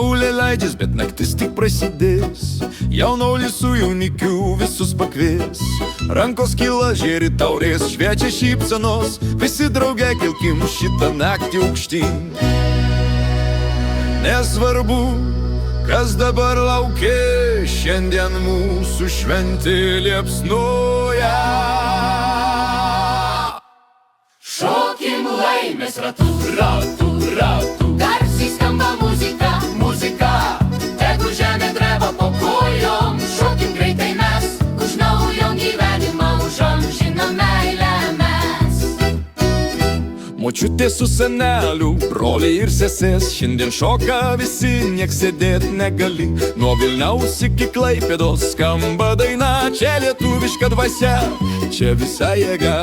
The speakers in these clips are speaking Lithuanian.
Saulė leidžias, bet naktis tik prasidės. Jaunuolis su jaunikiu visus pakvies. Rankos kyla, žėri taurės, šviečia šypsenos. Visi drauge kelkim šitą naktį aukštyn. Nesvarbu, kas dabar laukia, šiandien mūsų šventė liepsnoja. Šokim laimės ratu, ratu, ratu. Garsiai skamba muzika, muzika. Tegu žemė dreba po kojom. Šokim greitai mes, už naujo gyvenimą, už amžiną meilę mes. Močiutė su seneliu, broliai ir sesės, šiandien šoka visi, nieks sėdėt negali. Nuo Vilniaus iki Klaipėdos skamba daina, čia lietuviška dvasia, čia visa jėga.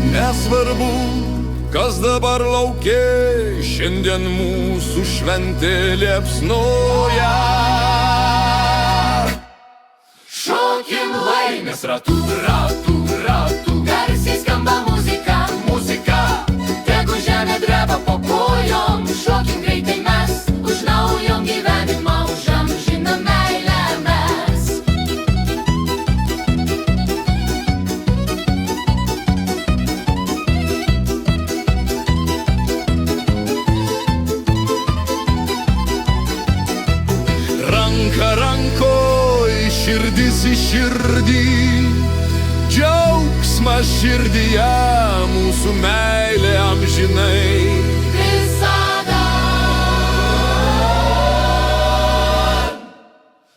Nesvarbu, kas dabar laukia, šiandien mūsų šventė liepsnoja. Šokim laimės ratu, ratu, ratu. Garsiai skamba muzika, muzika. Tegu žemė dreba po kojom. Šokim greitai mes, už naujo gyvenimą, už amžiną meilę mes. Ranka rankoj, širdis į širdį, džiaugsmas širdyje, mūsų meilė amžinai. Visada.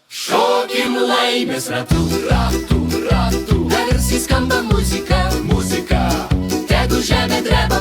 Šokim laimės ratu, ratu, ratu. Garsiai skamba muzika, muzika. Tegu žemė dreba